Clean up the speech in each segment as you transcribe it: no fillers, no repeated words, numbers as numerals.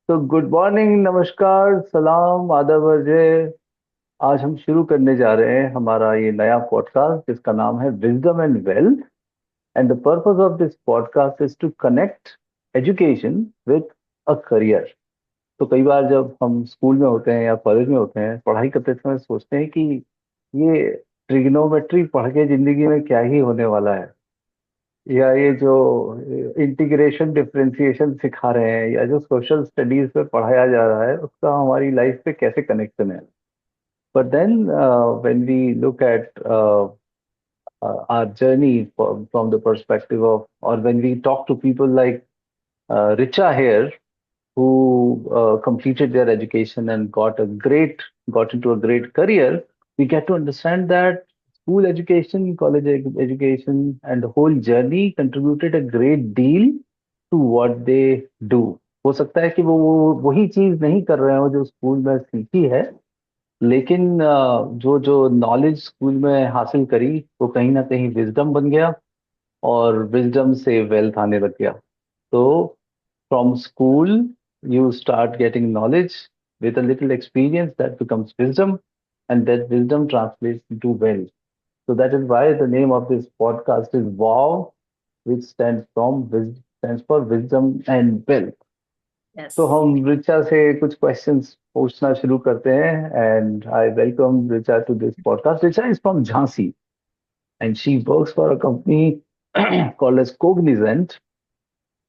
तो good morning, नमस्कार, सलाम, आदाब अर्जय। आज हम शुरू करने जा रहे हैं हमारा ये नया पॉडकास्ट जिसका नाम है wisdom and wealth. And the purpose of this podcast is to connect education with a career. तो कई बार जब हम स्कूल में होते हैं या कॉलेज में होते हैं, पढ़ाई करते समय सोचते हैं कि ये ट्रिग्नोमेट्री पढ़ के जिंदगी में क्या ही होने वाला है, या ये जो इंटीग्रेशन डिफरेंशिएशन सिखा रहे हैं, या जो सोशल स्टडीज में पढ़ाया जा रहा है, उसका हमारी लाइफ पे कैसे कनेक्शन है। But then when we look at our journey from the perspective of, or when we talk to people like Richa here, who completed their education and got into a great career, we get to understand that school education, education, and the whole journey contributed a great deal to what they do. हो सकता है कि वो वही चीज नहीं कर रहे हो जो स्कूल में सीखी है, लेकिन जो जो नॉलेज स्कूल में हासिल करी वो कहीं ना कहीं विजडम बन गया, और विजडम से वेल्थ आने लग गया। तो from school, you start getting knowledge. With a little experience, that becomes wisdom, and that wisdom translates into wealth. So that is why the name of this podcast is WOW, which stands for wisdom and wealth. तो Yes. हम रिचा से कुछ questions पूछना शुरू करते हैं, and I welcome Richa to this podcast. Richa is from Jhansi and she works for a company called as Cognizant,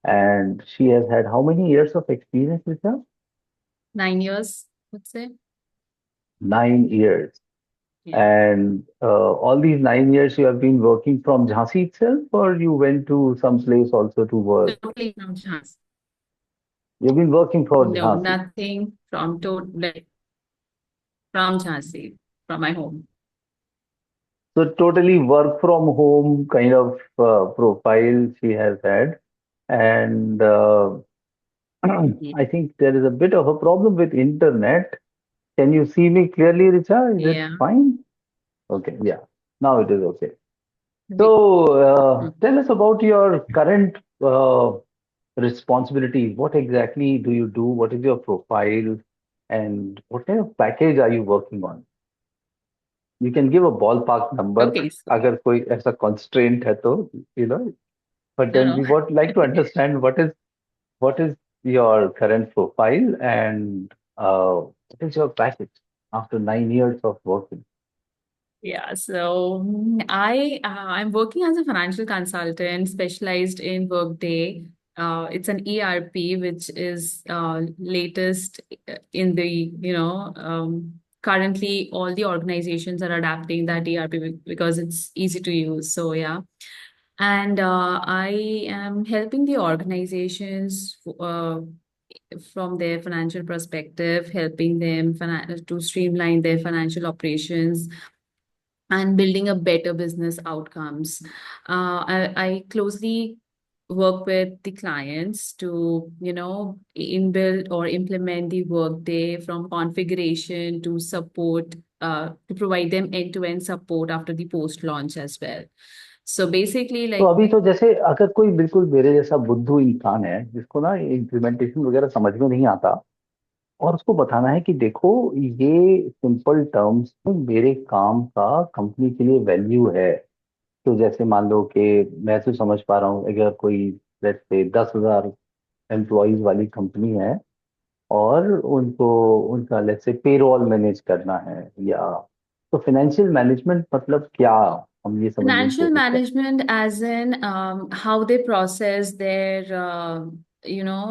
and she has had how many years of experience with her? 9 years, would say. 9 years. Yeah. And all these 9 years you have been working from Jhansi itself, or you went to some place also to work? Totally from chance. You've been working for No, Jhansi. nothing from like from Jhansi, from my home. So totally work from home kind of profile she has had. And Yeah. I think there is a bit of a problem with internet. Can you see me clearly, Richa? Is it Yeah. fine? Okay, yeah. Now it is okay. We- So, mm. tell us about your current responsibility. What exactly do you do? What is your profile? And what kind of package are you working on? You can give a ballpark number Okay, so अगर कोई ऐसा constraint है तो, you know. But no, then no. we would like to understand what is your current profile, and what is your package after 9 years of working? Yeah, so I'm working as a financial consultant specialized in Workday. It's an ERP which is latest in the currently all the organizations are adapting that ERP because it's easy to use. So yeah, and I am helping the organizations from their financial perspective, helping them to streamline their financial operations and building a better business outcomes. I closely work with the clients to, inbuild or implement the workday from configuration to support, to provide them end-to-end support after the post-launch as well. So basically, तो like, अभी तो जैसे अगर कोई बिल्कुल मेरे जैसा बुद्धू इंसान है जिसको ना इम्प्लीमेंटेशन वगैरह समझ में नहीं आता, और उसको बताना है कि देखो, ये सिंपल टर्म्स में मेरे काम का कंपनी के लिए वैल्यू है। तो जैसे मान लो कि मैं तो समझ पा रहा हूँ, अगर कोई लेट्स से 10,000 एम्प्लॉयज वाली कंपनी है, और उनको उनका लेट्स से पेरोल मैनेज करना है, या तो फाइनेंशियल मैनेजमेंट मतलब क्या, हम ये समझने की financial कोशिश करें। management, as in how they process their, you know,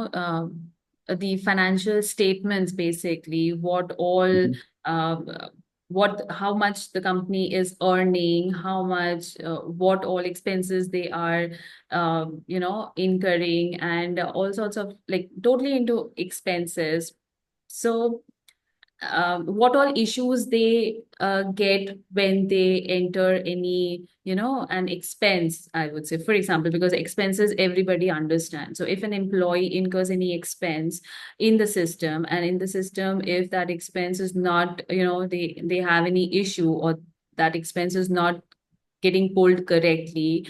the financial statements, basically, what all, hmm. uh, how much the company is earning, how much, what all expenses they are, incurring, and all sorts of like totally into expenses. So what all issues they get when they enter any, an expense, I would say, for example, because expenses everybody understands. So if an employee incurs any expense in the system, and in the system, if that expense is not, they have any issue, or that expense is not getting pulled correctly,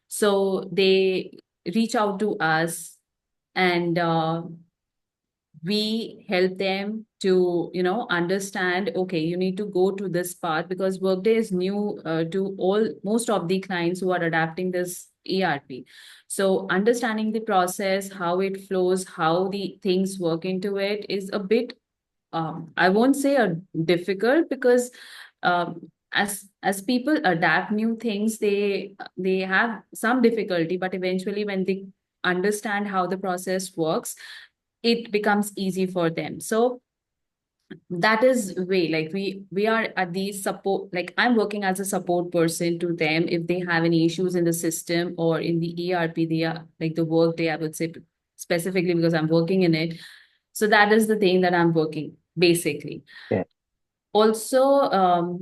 so they reach out to us, and we help them to, understand, okay, you need to go to this path because Workday is new to all most of the clients who are adapting this ERP. So understanding the process, how it flows, how the things work into it is a bit, I won't say a difficult, because as people adapt new things, they have some difficulty, but eventually when they understand how the process works, it becomes easy for them. So that is way, like we are at the support, like I'm working as a support person to them if they have any issues in the system or in the ERP. They are like the Workday, I would say, specifically because I'm working in it. So that is the thing that I'm working basically. Yeah. Also,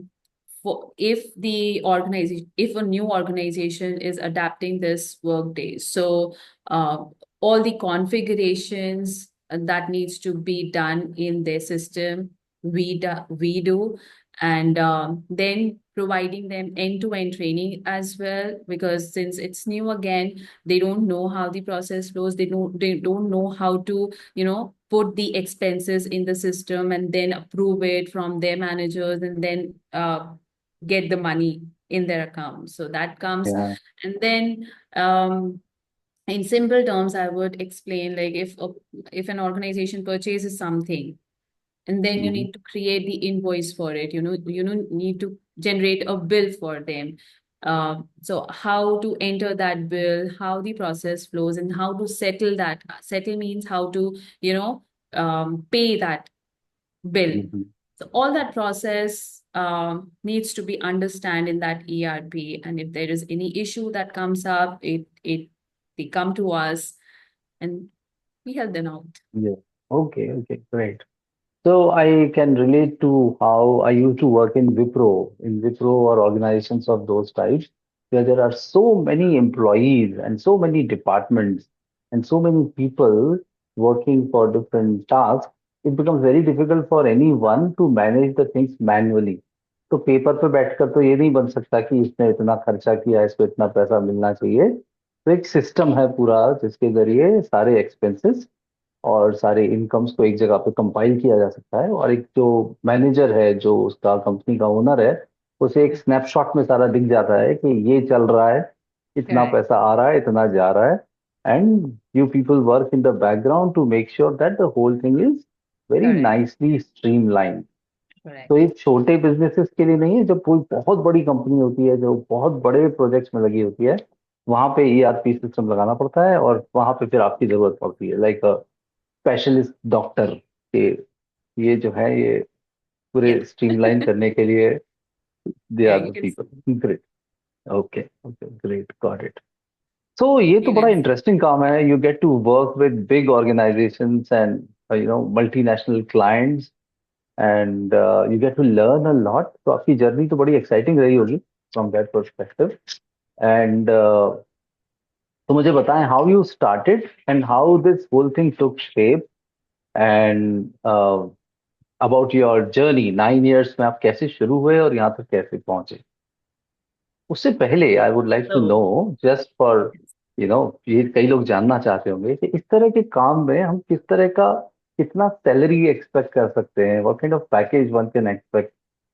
for if the organization, if a new organization is adapting this Workday, so uh, all the configurations that needs to be done in their system, we do, and then providing them end-to-end training as well, because since it's new again, they don't know how the process flows, they don't know how to, put the expenses in the system and then approve it from their managers, and then get the money in their account. So that comes. Yeah. And then in simple terms, I would explain, like if an organization purchases something, and then you Mhm. need to create the invoice for it, need to generate a bill for them. So how to enter that bill, how the process flows, and how to settle that. Settle means how to, pay that bill. Mhm. So all that process needs to be understand in that ERP. And if there is any issue that comes up, it they come to us and we help them out. Yeah. Okay. Okay. Great. So I can relate to how I used to work in Wipro or organizations of those types, where there are so many employees and so many departments and so many people working for different tasks. It becomes very difficult for anyone to manage the things manually. तो paper पे बैठकर तो ये नहीं बन सकता कि इसने इतना खर्चा किया, इसको इतना पैसा मिलना चाहिए। तो एक सिस्टम है पूरा जिसके जरिए सारे एक्सपेंसेस और सारे इनकम्स को एक जगह पे कंपाइल किया जा सकता है, और एक जो मैनेजर है, जो उसका कंपनी का ओनर है, उसे एक स्नैपशॉट में सारा दिख जाता है कि ये चल रहा है, इतना Correct. पैसा आ रहा है, इतना जा रहा है। And you people work in the background to make sure that the whole thing is very Correct. Nicely streamline. तो Correct. ये छोटे बिजनेसेस के लिए नहीं है, जब कोई बहुत बड़ी कंपनी होती है जो बहुत बड़े प्रोजेक्ट्स में लगी होती है, वहां पे ईआरपी सिस्टम लगाना पड़ता है, और वहां पे फिर आपकी जरूरत पड़ती है, लाइक स्पेशलिस्ट डॉक्टर के, ये जो है ये पूरे Yes. स्ट्रीमलाइन करने के लिए दे Yeah, are you the can people. Great. Okay okay great got it. So ये तो you बड़ा can इंटरेस्टिंग काम है, you get to work with big organisations and multinational clients, and you get to learn a lot. तो आपकी journey तो बड़ी exciting रही होगी फ्रॉम दैट परस्पेक्टिव। एंड तो मुझे बताएं how you started and how this whole thing took shape, and about your journey 9 years में आप कैसे शुरू हुए और यहाँ तक कैसे पहुंचे। उससे पहले I would like to know, so just for you know, ये कई लोग जानना चाहते होंगे कि इस तरह के काम में हम किस तरह का, कितना सैलरी एक्सपेक्ट कर सकते हैं, what kind of package one can expect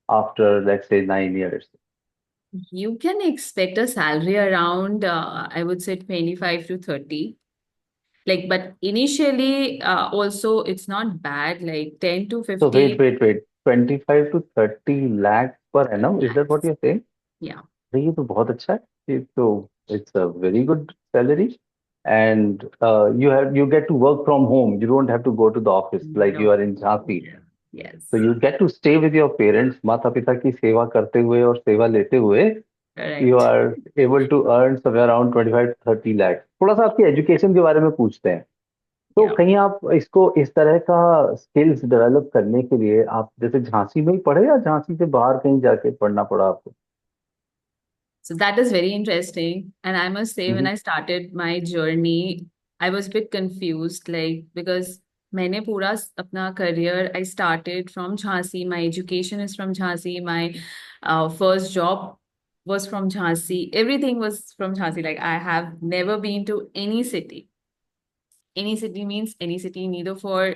after let's say 9 years. you can expect a salary around, I would say 25 to 30. Like, but initially, also it's not bad, like 10 to So wait, 15 wait, wait. 25 to 30 lakh per annum. Is that what lakhs. you're saying? Yeah. अरे ये तो बहुत अच्छा है। ये तो it's a very good salary, and you get to work from home. You don't have to go to the office like you No. are in Jhansi. Yeah. So Yes. you get to stay with your parents, माता पिता की सेवा करते हुए और सेवा लेते हुए you Correct. are able to earn somewhere around 25 to 30 lakh. थोड़ा सा आपकी एजुकेशन के बारे में पूछते हैं। तो Yeah. कहीं आप इसको इस तरह का स्किल्स डेवलप करने के लिए आप जैसे झांसी में ही पढ़े, या झांसी से बाहर कहीं जाके पढ़ना पड़ा आपको? So that is very interesting. And I must say, when hmm. I started my journey, I was a bit confused, like, because मैंने पूरा अपना career, I started from Jhansi. My education is from Jhansi. My first job was from Jhansi. Everything was from Jhansi. Like, I have never been to any city. Any city means any city, neither for,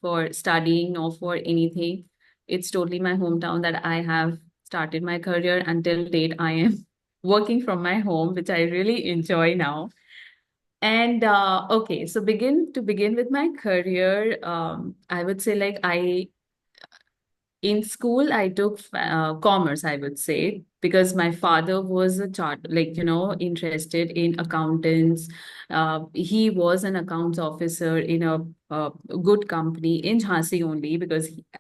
for studying nor for anything. It's totally my hometown that I have started my career. Until date, I am working from my home, which I really enjoy now. And okay, so begin with my career, I would say like I in school, I took commerce, I would say, because my father was a chart, like, interested in accountants. He was an accounts officer in a good company in Jhansi only,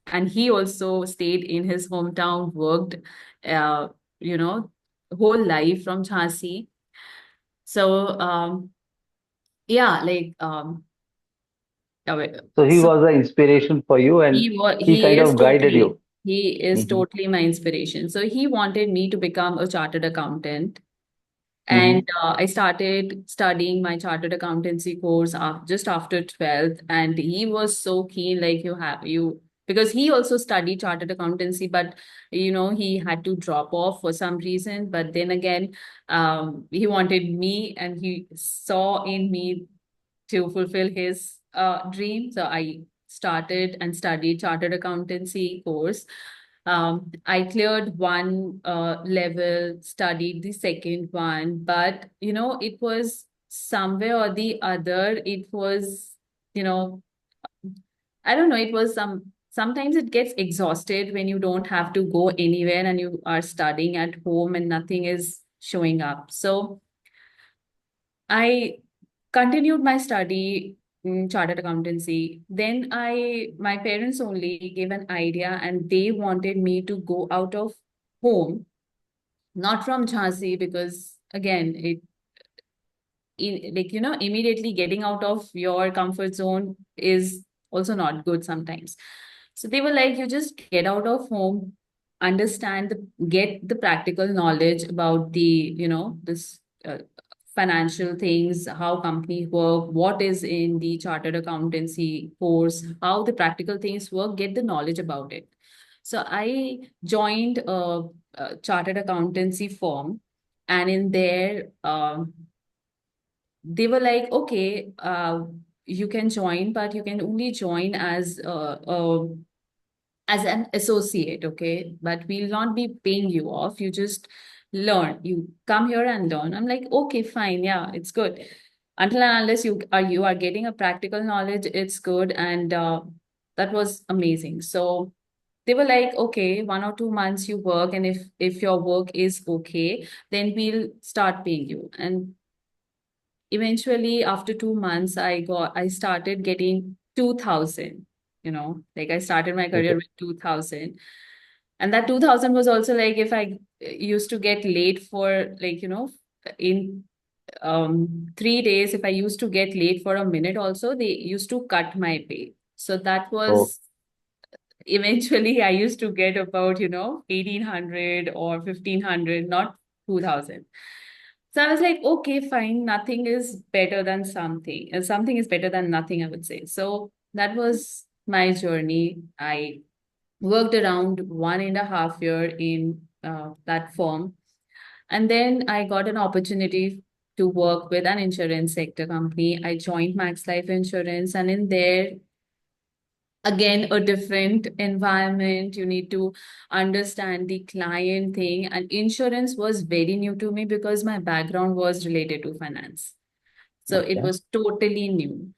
and he also stayed in his hometown, worked, uh, you know, whole life from Jhansi. So, yeah, like, So he so was an inspiration for you, and he he kind is of guided totally you. he is Hmm. totally my inspiration. So he wanted me to become a chartered accountant. And Hmm. I started studying my chartered accountancy course just after 12th. And he was so keen, like, because he also studied chartered accountancy, but, he had to drop off for some reason. But then again, he wanted me and he saw in me to fulfill his dream. So I started and studied chartered accountancy course. I cleared one level, studied the second one, but it was somewhere or the other. It was, you know, I don't know. It was sometimes it gets exhausted when you don't have to go anywhere and you are studying at home and nothing is showing up. So I continued my study in chartered accountancy. Then my parents only gave an idea and they wanted me to go out of home, not from Jhansi, because again, like, immediately getting out of your comfort zone is also not good sometimes. So they were like, you just get out of home, get the practical knowledge about this financial things, how companies work, what is in the chartered accountancy course, how the practical things work, get the knowledge about it. So I joined a chartered accountancy firm, and in there, they were like, okay, you can join, but you can only join as an associate, okay? But we'll not be paying you off. You just learn. You come here and learn. I'm like, okay, fine, yeah, it's good. Until and unless you are getting a practical knowledge, it's good. And that was amazing. So they were like, okay, 1 or 2 months you work, and if your work is okay, then we'll start paying you. And eventually after 2 months I started getting 2000, like I started my career Okay. with 2000. And that 2000 was also like, if I used to get late for, like, in 3 days, if I used to get late for a minute also, they used to cut my pay. So that Oh, was, eventually I used to get about 1800 or 1500, not 2000. So I was like, okay, fine, nothing is better than something, and something is better than nothing, I would say. So that was my journey. I worked around 1.5 year in that firm, and then I got an opportunity to work with an insurance sector company. I joined Max Life Insurance, and in there, again, a different environment. You need to understand the client thing, and insurance was very new to me because my background was related to finance. So it okay. was totally new.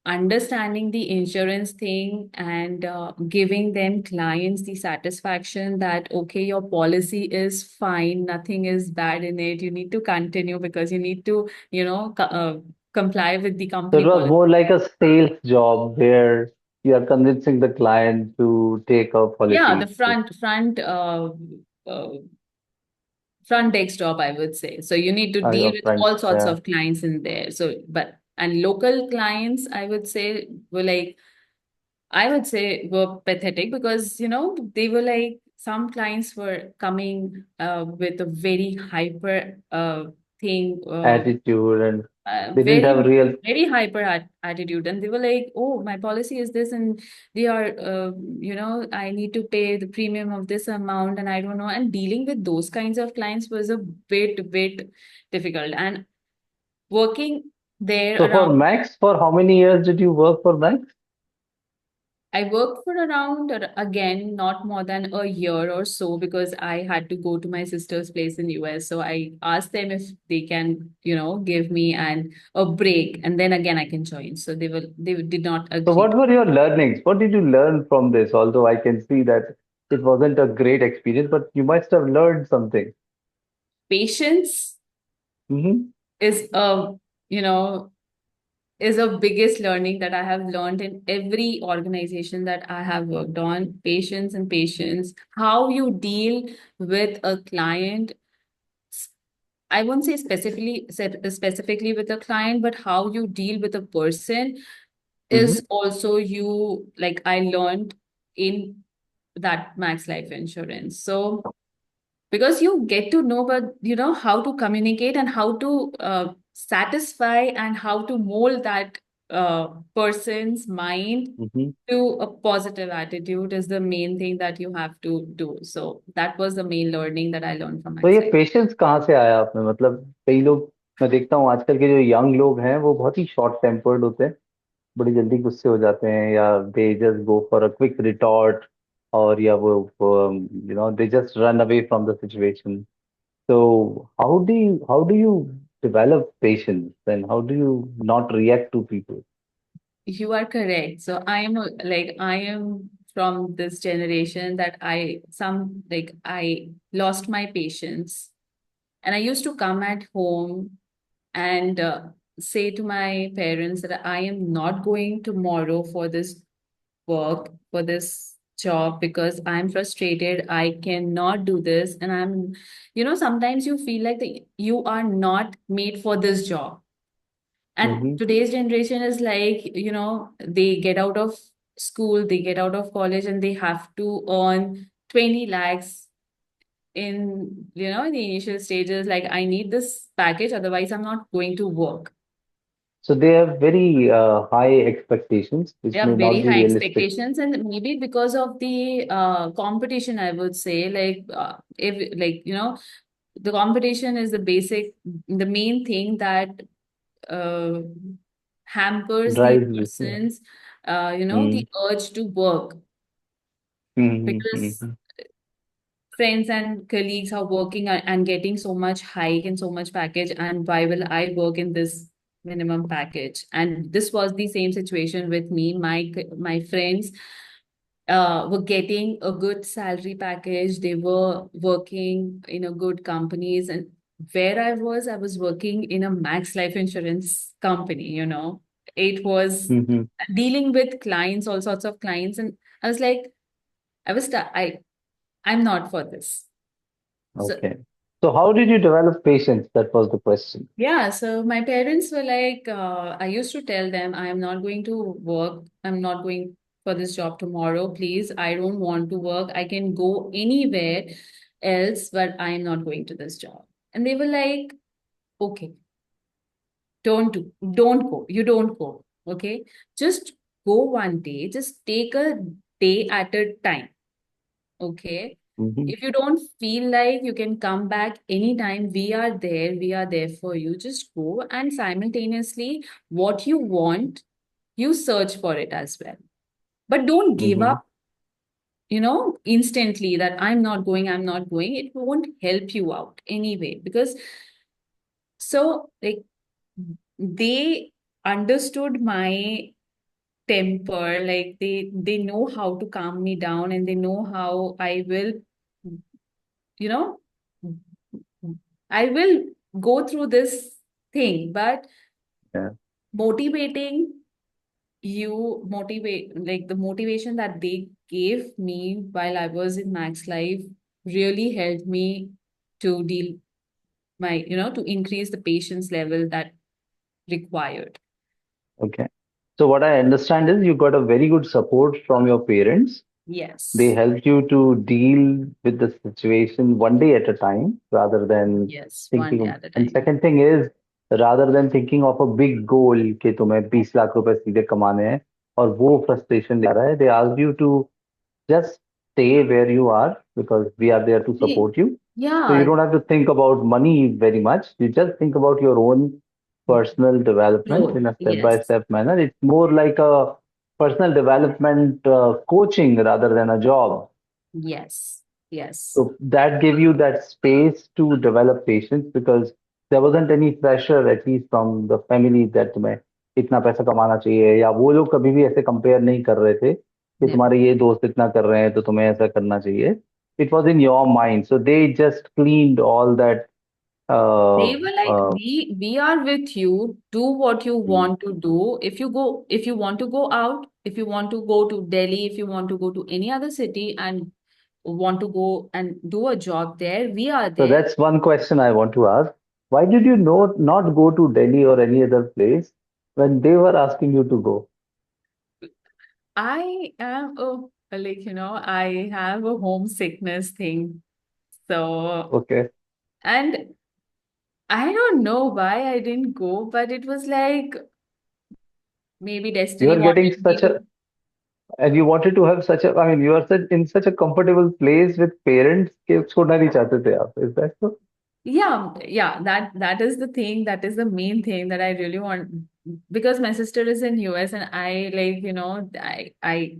Understanding the insurance thing and giving them clients the satisfaction that, okay, your policy is fine, nothing is bad in it. You need to continue because you need to, comply with the So it company was policy. more like a sales job where you are convincing the client to take a Yeah, the policy. uh, front desk job, I would say. So you need to deal Your with friend, all sorts yeah, of clients in there. So, and local clients, I would say, were like, I would say were pathetic because, they were like, some clients were coming with a very hyper thing, attitude, and they didn't have very, real. very hyper attitude. And they were like, oh, my policy is this, and they are, I need to pay the premium of this amount, and I don't know. And dealing with those kinds of clients was a bit difficult. And working. there So for around. Max, for how many years did you work for Max? I worked for around, again, not more than a year or so because I had to go to my sister's place in US. So I asked them if they can, give me a break, and then again I can join. So they did not So agree. what were your learnings? What did you learn from this? Although I can see that it wasn't a great experience, but you must have learned something. Patience Hmm. is you know, is a biggest learning that I have learned in every organization that I have worked on. Patience and patience. How you deal with a client. I won't say specifically with a client, but how you deal with a person Hmm. is also you, like I learned in that Max Life Insurance. So because you get to know about, how to communicate and how to satisfy and how to mold that person's mind Hmm. to a positive attitude is the main thing that you have to do. So that was the main learning that I learned from तो ये Max Life. Patience कहाँ से आया आप में? मतलब कई लोग, मैं देखता हूँ आजकल के जो यंग लोग हैं वो बहुत ही शॉर्ट टेम्पर्ड होते हैं, बड़ी जल्दी गुस्से हो जाते हैं, या they just go for a quick retort, और या वो they just run away from the situation. So how do you develop patience and how do you not react to people? You are correct. So I am from this generation that I lost my patience, and I used to come at home and say to my parents that I am not going tomorrow for this work, for this job, because I'm frustrated. I cannot do this, and sometimes you feel like you are not made for this job. And Mm-hmm. today's generation is like, they get out of school, they get out of college, and they have to earn 20 lakhs in the initial stages. Like, I need this package, otherwise, I'm not going to work. So they have very high expectations, They which may have very not be high realistic. expectations, and maybe because of the competition, I would say, like, if, like, the competition is the main thing that uh, hampers the Drives this. Yeah. person's, Mm-hmm. the urge to work, because Mm-hmm. friends and colleagues are working and getting so much hike and so much package, and why will I work in this minimum package? And this was the same situation with me. My friends were getting a good salary package. They were working in a good companies, and where I was working in a Max Life Insurance company. It was Mm-hmm. dealing with clients, all sorts of clients, and I was like, I'm not for this. So Okay. So how did you develop patience? That was the question. yeah, so my parents were like, I used to tell them, I am not going to work. I'm not going for this job tomorrow. Please, I don't want to work. I can go anywhere else, but I am not going to this job. And they were like, okay, don't go. You don't go. Okay. Just go one day. Just take a day at a time. Okay. Mm-hmm. If you don't feel like you can come back anytime, we are there. We are there for you. Just go, and simultaneously, what you want, you search for it as well. But don't give Mm-hmm. up, instantly that I'm not going. It won't help you out anyway. Because so, like, they understood my temper, like they know how to calm me down, and they know how you know I will go through this thing. But Yeah. motivating like the motivation that they gave me while I was in Max Life really helped me to deal to increase the patience level that required. Okay. So what I understand is you got a very good support from your parents. They Yes. helped you to deal with the situation one day at a time rather than Yes, one thinking day of, at a and time. second thing is rather than thinking of a big goal कि तुम्हें 20 लाख रुपए सीधे कमाने हैं और वो frustration ले आ रहा है, they asked you to just stay where you are because we are there to They- support you. So you yeah. don't have to think about money very much. You just think about your own personal development in Growth. a Yes. step-by-step manner. It's more like a personal development coaching rather than a job. Yes. Yes. So that gave you that space to develop patience because there wasn't any pressure, at least from the family, that तुम्हें इतना पैसा कमाना चाहिए या वो लोग कभी भी ऐसे कंपेयर नहीं कर रहे थे कि Never. तुम्हारे ये दोस्त इतना कर रहे हैं तो तुम्हें ऐसा करना चाहिए. It was in your mind, so they just cleaned all that. They Uh, were like, uh, we are with you. Do what you mm. want to do. If you want to go out, if you want to go to Delhi, if you want to go to any other city and want to go and do a job there, we are So there. that's one question I want to ask. Why did you not go to Delhi or any other place when they were asking you to go? I am I have a homesickness thing. So, Okay. and I don't know why I didn't go, but it was like maybe You destiny are getting wanted me such to. a, and you wanted to have such a, I mean, you are such, in such a comfortable place with parents कि छोड़ना नहीं चाहते थे आप. Is that so? Yeah, that is the thing. That is the main thing that I really want because my sister is in US and I like, I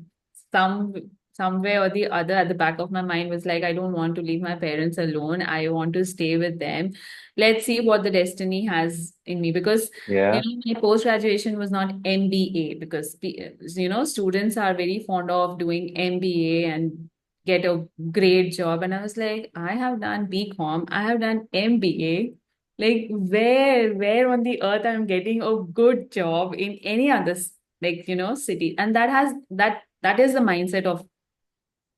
some some way or the other at the back of my mind was like, I don't want to leave my parents alone. I want to stay with them. Let's see what the destiny has in me because Yeah. my post graduation was not MBA because students are very fond of doing MBA and get a great job. And I was like, I have done BCom, I have done MBA. Like where on the earth I'm getting a good job in any other city. And that is the mindset of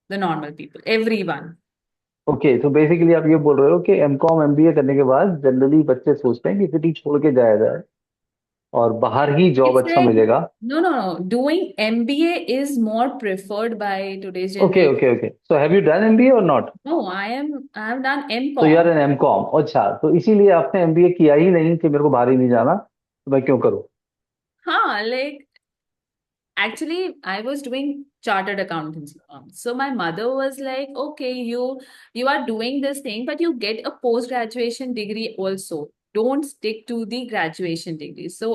the normal people, everyone. Okay, तो basically आप ये बोल रहे हो कि MCom MBA करने के बाद जनरली बच्चे सोचते हैं कि सिटी छोड़ के जाया जाए और बाहर ही जॉब It's अच्छा like मिलेगा. no. Doing MBA is more preferred by today's okay generation. Okay okay, so have you done MBA or not? No, I have done तो you are MCom. An MCom. अच्छा, तो इसीलिए आपने MBA किया ही नहीं कि मेरे को बाहर ही नहीं जाना तो मैं क्यों करूं? Huh, like actually, I was doing chartered accountancy firm. So my mother was like, "Okay, you are doing this thing, but you get a post graduation degree also. Don't stick to the graduation degree." So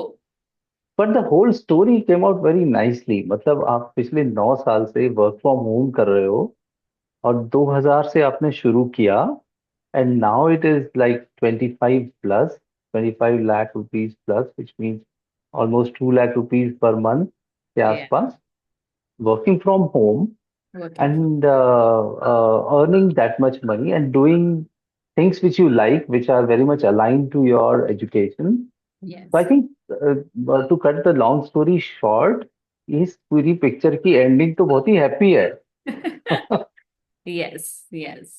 but the whole story came out very nicely. मतलब आप पिछले 9 साल से work from home कर रहे हो और 2000 से आपने शुरू किया and now it is like 25 plus, 25 lakh rupees plus, which means almost 2 lakh rupees per month के yeah, आसपास, working from home working from and earning that much money and doing things which you like, which are very much aligned to your education. So I yes, think to cut the long story short, इस पूरी picture की ending तो बहुत ही happy है. yes, yes,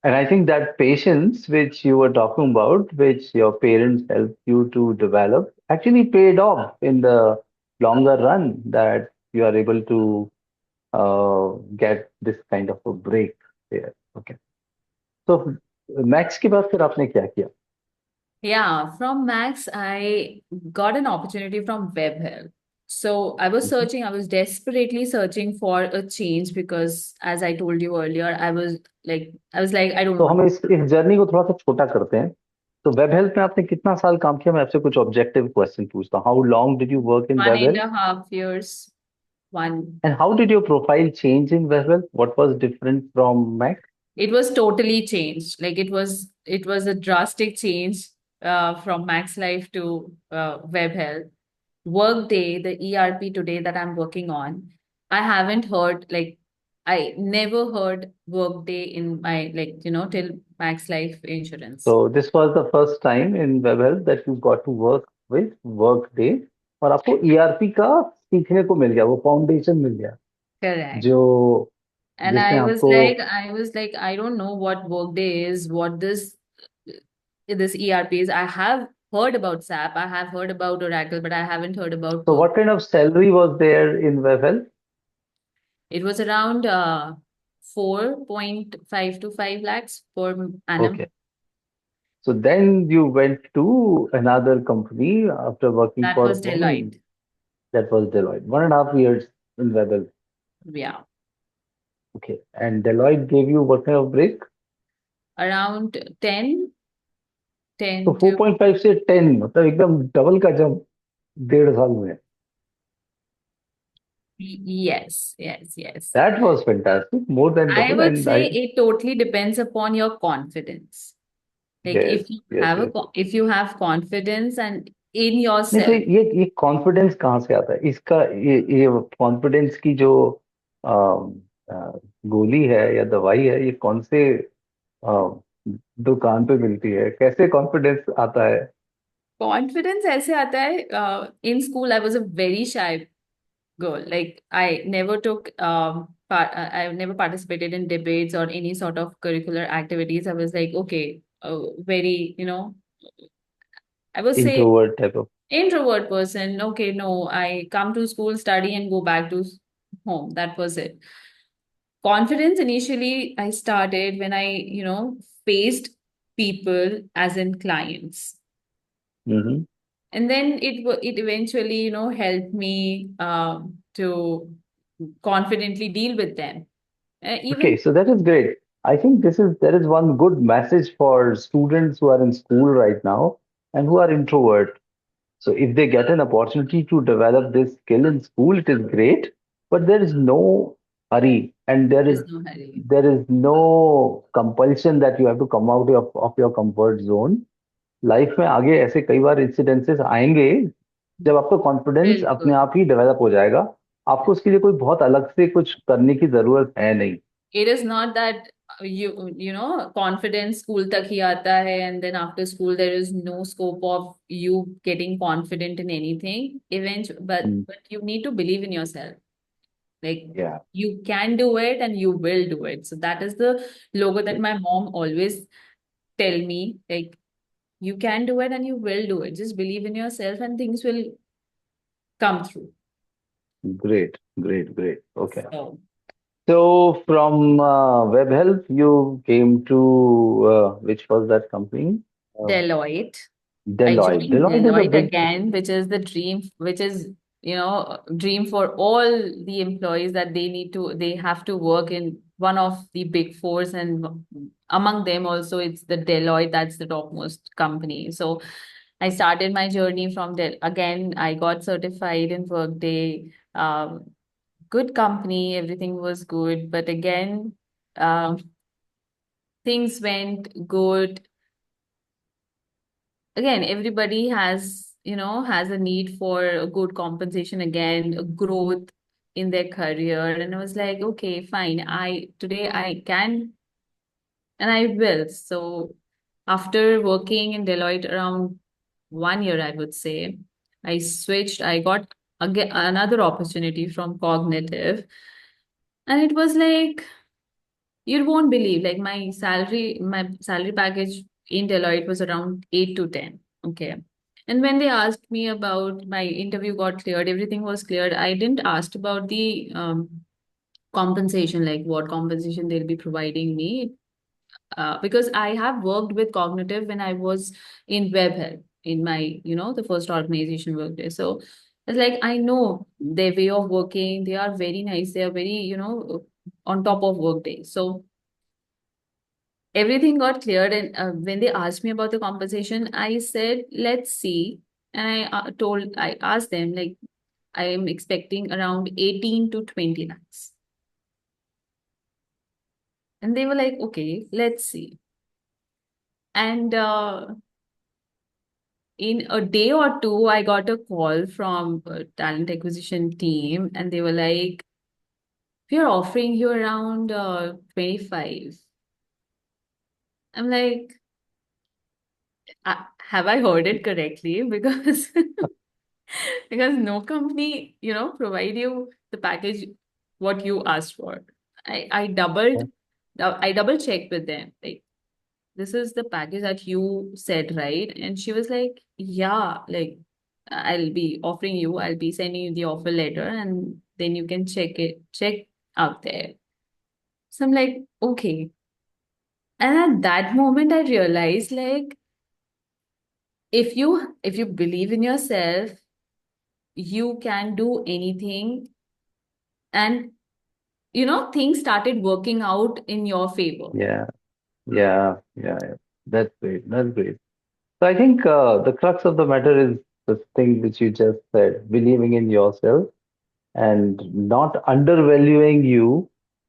And I think that patience which you were talking about, which your parents helped you to develop, actually paid off in the longer run, that you are able to get this kind of a break there. Okay. So maths के बाद फिर आपने क्या किया? yeah. From Max, I got an opportunity from WebHelp. So I was Mhm. searching. I was desperately searching for a change because, as I told you earlier, I was like, I don't तो want हम इस journey को थोड़ा सा छोटा करते हैं. तो वेब हेल्थ में आपने कितना साल काम किया? मैं आपसे कुछ ऑब्जेक्टिव क्वेश्चन पूछता हूँ. How long did you work in one web and health a half years. One. And how did your profile change in web health? What was different from Mac? It was totally changed. Like it was a drastic change from Max Life to Web Health. Workday, the ERP today that I'm working on, I haven't heard like I never heard Workday in my till Max Life So Insurance. this was the first time in web health that you got to work with Workday और आपको ERP का सीखने को मिल गया, वो foundation मिल गया Correct. जो And जिसने आपको. I was like, I don't know what Workday is, what this ERP is. I have heard about SAP, I have heard about Oracle, but I haven't heard about So Work. what kind of salary was there in web health? It was around 4.5 to 5 lakhs per annum. Okay. So then you went to another company after working That for was home, and Deloitte. that was Deloitte. 1.5 years in Webel. Yeah. Okay. And Deloitte gave you what kind of break? Around 10 तो 10 to 4.5 से 10 मतलब एकदम double का jump 1.5 साल में. yes, yes, yes. That was fantastic. More than I double. would And say I, it totally depends upon your confidence. Like yes, yes, yes. if you have confidence and in नहीं तो yourself, ये confidence कहाँ से आता है इसका? ये confidence की जो अ, गोली है या दवाई है, ये कौन से अ, दुकान पे मिलती है? कैसे कॉन्फिडेंस आता है? confidence ऐसे आता है. In school, I was a very shy girl. Like I never took I never participated in debates or any sort of curricular activities. I was like, okay, very, I would say introvert type of. introvert person. Okay, no, I come to school, study, and go back to home. That was it. Confidence initially I started when I, faced people as in clients. Hmm. And then it eventually, helped me to confidently deal with them. Okay, Even so that is great. I think there is one good message for students who are in school right now and who are introvert. So if they get an opportunity to develop this skill in school, it is great. But there is no hurry, and there's no hurry. there is no compulsion that you have to come out of your comfort zone. Life में आगे ऐसे कई बार incidences आएंगे जब आपका confidence अपने बिल्कुल. आप ही डेवलप हो जाएगा. आपको उसके लिए कोई बहुत अलग से कुछ करने की जरूरत है नहीं. It is not that confidence school tak hi aata hai, and then after school there is no scope of you getting confident in anything. Eventually, but you need to believe in yourself. Like या. you can do it and you will do it. So that is the logo that my mom always tell me. Like you can do it and you will do it. Just believe in yourself and things will come through. Great, great, great. Okay. So So from Web Help, you came to which was that company? Uh, Deloitte. I Deloitte. joined Deloitte is a Deloitte big. again, which is the dream, which is, dream for all the employees that they have to work in one of the big fours, and among them also it's the Deloitte, that's the topmost company. So I started my journey from there. Again, I got certified in Workday. Good company, everything was good, but again, um, things went good. Again, everybody has a need for a good compensation, again, a growth in their career. And I was like, okay, fine, I today I can and I will. So after working in Deloitte around 1 year, I would say, I switched. I got again another opportunity from cognitive, and it was like, you won't believe, like my salary package in Deloitte was around 8 to 10. Okay. And when they asked me about, my interview got cleared, everything was cleared. I didn't ask about the compensation, like what compensation they'll be providing me. Because I have worked with cognitive when I was in web help in my, the first organization worked there. So it's like, I know their way of working. They are very nice. They are very, on top of workday. So everything got cleared, and when they asked me about the compensation, I said, let's see. And I asked them, like, I am expecting around 18 to 20 lakhs. And they were like, okay, let's see. And in a day or two, I got a call from a talent acquisition team, and they were like, we are offering you around 25. I'm like, have I heard it correctly? Because because no company, provide you the package what you asked for. I double checked with them, like, this is the package that you said, right? And she was like, yeah, like, I'll be sending you the offer letter, and then you can check out there. So I'm like, okay. And at that moment I realized, like, if you believe in yourself, you can do anything. And things started working out in your favor. Yeah, yeah, yeah, yeah. That's great. That's great. So I think the crux of the matter is the thing which you just said, believing in yourself and not undervaluing you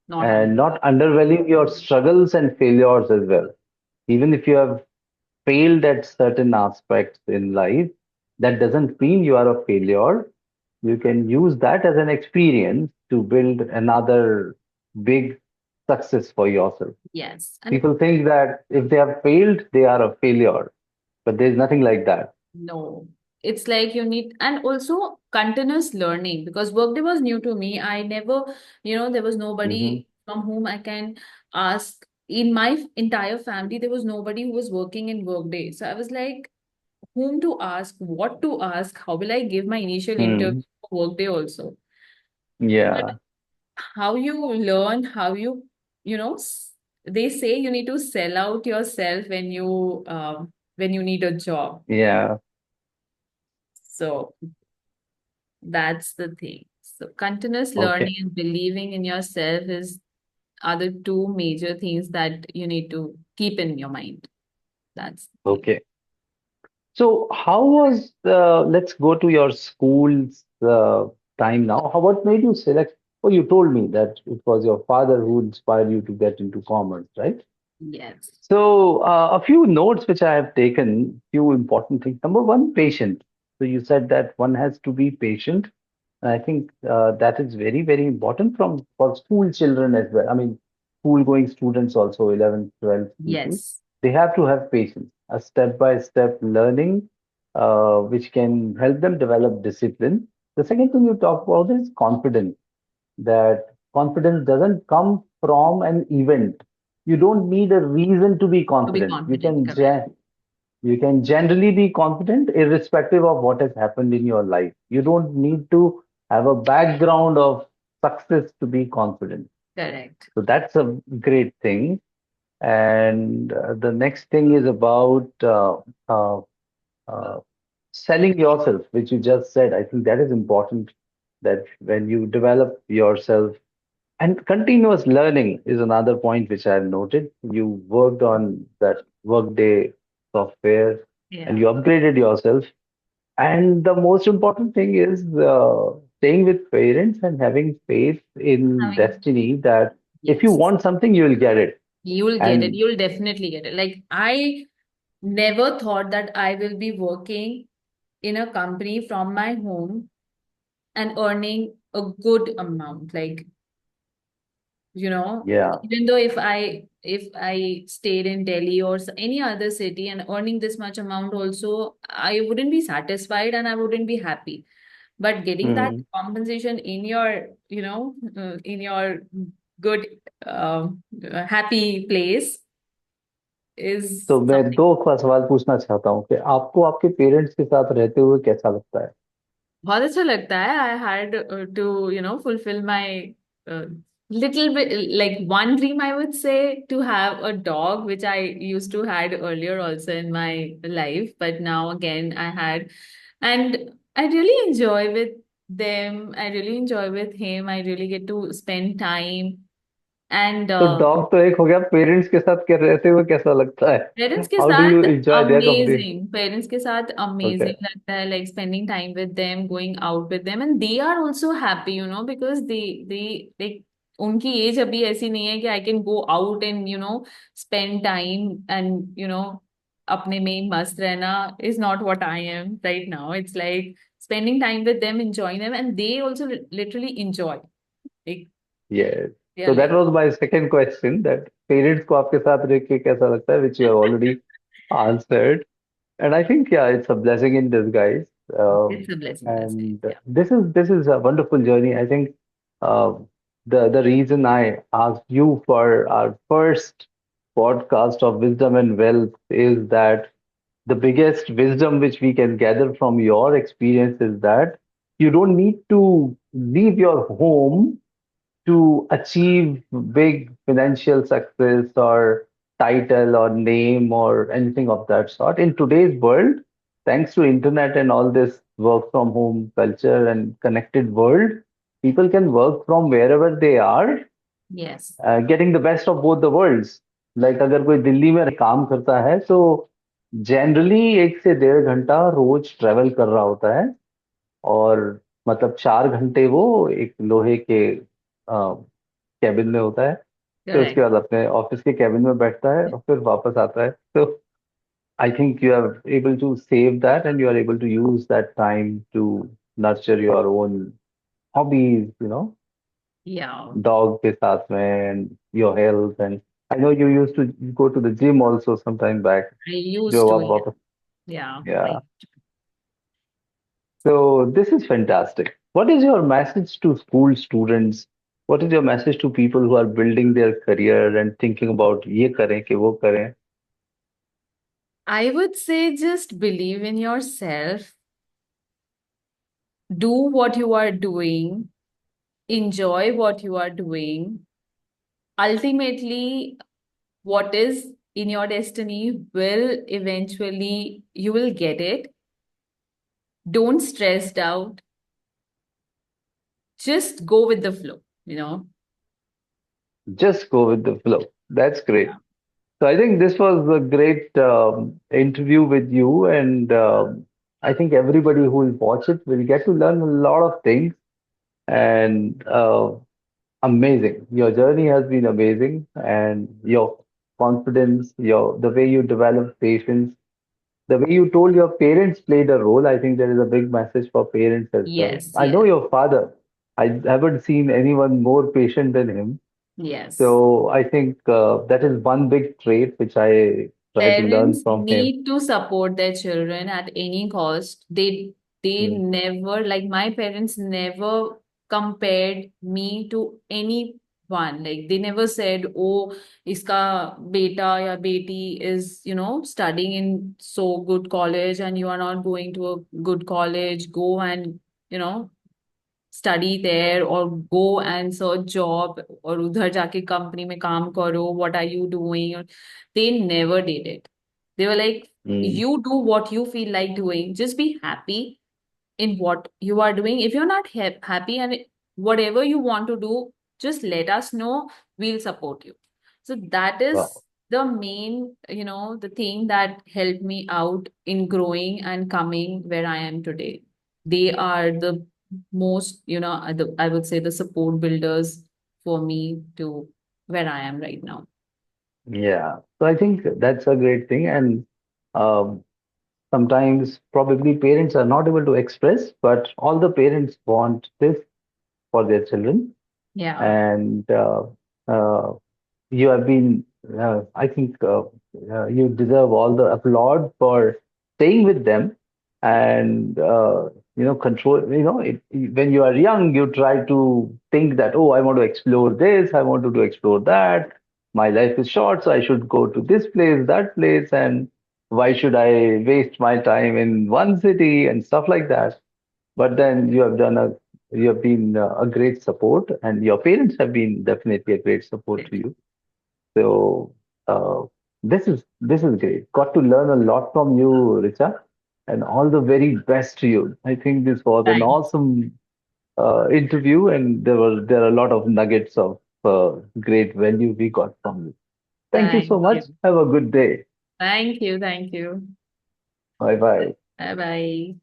Not and under. not undervaluing your struggles and failures as well. Even if you have failed at certain aspects in life, that doesn't mean you are a failure. You can use that as an experience to build another big success for yourself. Yes. And People think that if they have failed, they are a failure, but there's nothing like that. no, it's like you need, and also continuous learning because Workday was new to me. I never, there was Hmm. nobody from whom I can ask. In my entire family, there was nobody who was working in Workday. So I was like, whom to ask, what to ask, how will I give my initial interview Hmm. for Workday also? But Yeah, how you learn, you know, s- they say you need to sell out yourself when you need a job. yeah. So that's the thing. So continuous Okay, learning and believing in yourself is are the two major things that you need to keep in your mind. That's the thing. okay. So, how was let's go to your school's time now. What made you select? Well, you told me that it was your father who inspired you to get into commerce, right? Yes. So, a few notes which I have taken, few important things. Number one, patient. So, you said that one has to be patient. And I think that is very, very important for school children as well. I mean, school going students also, 11th, 12th people. Yes. They have to have patience, a step by step learning, which can help them develop discipline. The second thing you talk about is confidence, that confidence doesn't come from an event. You don't need a reason to be To be confident. confident, correct. You can generally be confident irrespective of what has happened in your life. You don't need to have a background of success to be confident. Correct. So that's a great thing. And the next thing is about uh, uh, selling yourself, which you just said. I think that is important, that when you develop yourself, and continuous learning is another point which I've noted. You worked on that Workday software and Yeah. you upgraded yourself. And the most important thing is staying with parents and having faith in Having, destiny that if you yes. want something, you will get it. You'll get it. And You'll definitely get it. Like I never thought that I will be working in a company from my home and earning a good amount. Like, yeah, even though if I stayed in Delhi or any other city and earning this much amount also, I wouldn't be satisfied and I wouldn't be happy. But getting that mhm. compensation in your, in your good, happy place is तो मैं something. दो का सवाल पूछना चाहता हूँ कि आपको आपके पेरेंट्स के साथ रहते हुए कैसा लगता है? बहुत अच्छा लगता है. I had to, fulfill my little bit, like one dream, I would say, to have a dog, which I used to had earlier also in my life, but now again I had, and I really enjoy with them. I really enjoy with him. I really get to spend time, and तो dog तो एक हो गया, parents के साथ के रहते हुए कैसा लगता है? पेरेंट्स के हाउ डू साथ you enjoy their company? Amazing, parents के साथ ओके, अमेजिंग लगता है, like spending time with them, going out with them, and they are also happy, because they like उनकी एज अभी ऐसी नहीं है कि I can go out and spend time and अपने में ही मस्त रहना is not what I am right now. It's like spending time with them, enjoying them, and they also literally enjoy, like yes. They are So that like was my second question, that parents को आपके साथ रह के कैसा लगता है, which you have already answered. And I think, yeah, it's a blessing in disguise. It's a blessing this And या. this is a wonderful journey. I think uh, the reason I asked you for our first podcast of wisdom and wealth is that the biggest wisdom which we can gather from your experience is that you don't need to leave your home to achieve big financial success or title or name or anything of that sort. In today's world, thanks to internet and all this work from home culture and connected world, people can work from wherever they are, yes. getting the best of both the worlds. Like अगर कोई दिल्ली में काम करता है, तो generally 1 से 1.5 घंटा रोज travel कर रहा होता है। और मतलब 4 घंटे वो एक लोहे के कैबिन में होता है। फिर उसके Correct. बाद अपने ऑफिस के कैबिन में बैठता है और फिर वापस आता है। तो I think you are able to save that and you are able to use that time to nurture your own hobbies, Yeah, dog के साथ में and your health. And I know you use to go to the gym also some time back, I used जो to. आप Yeah, वापस। yeah. या So this is fantastic. What is your message to school students? What is your message to people who are building their career and thinking about ये करें कि वो करें? I would say just believe in yourself, do what you are doing, enjoy what you are doing. Ultimately, what is in your destiny will eventually, you will get it. Don't stress out. Just go with the flow. Just go with the flow. That's great. Yeah. So I think this was a great interview with you, and I think everybody who will watch it will get to learn a lot of things. And amazing. Your journey has been amazing, and your confidence, your the way you develop patience, the way you told your parents played a role. I think there is a big message for parents as well. Yes, I know yes, your father. I haven't seen anyone more patient than him. yes. So I think that is one big trait which I try to learn Parents from him. need to support their children at any cost. They Mm. never, like my parents never compared me to anyone. Like they never said, "Oh, iska beta ya beti is, studying in so good college and you are not going to a good college. Go and, you know, study there or go and search job or उधर जाके company में काम करो, what are you doing?" They never did it. They were like, Mm. you do what you feel like doing, just be happy in what you are doing. If you're not happy and whatever you want to do, just let us know, we'll support you. So that is Wow. the main, the thing that helped me out in growing and coming where I am today. They are the most, I would say the support builders for me to where I am right now. Yeah. So I think that's a great thing. And um, sometimes probably parents are not able to express, but all the parents want this for their children. Yeah. And uh, you have been, I think you deserve all the applaud for staying with them and, control. When you are young, you try to think that, oh, I want to explore this, I want to explore that. My life is short, so I should go to this place, that place, and why should I waste my time in one city and stuff like that? But then you have been a great support, and your parents have been definitely a great support to you. So uh, this is great. Got to learn a lot from you, Richa, and all the very best to you. I think this was an Thank, awesome interview, and there are a lot of nuggets of great value we got from you. Thank you so thank much. you. Have a good day. Thank you. Thank you. Bye bye. Bye bye.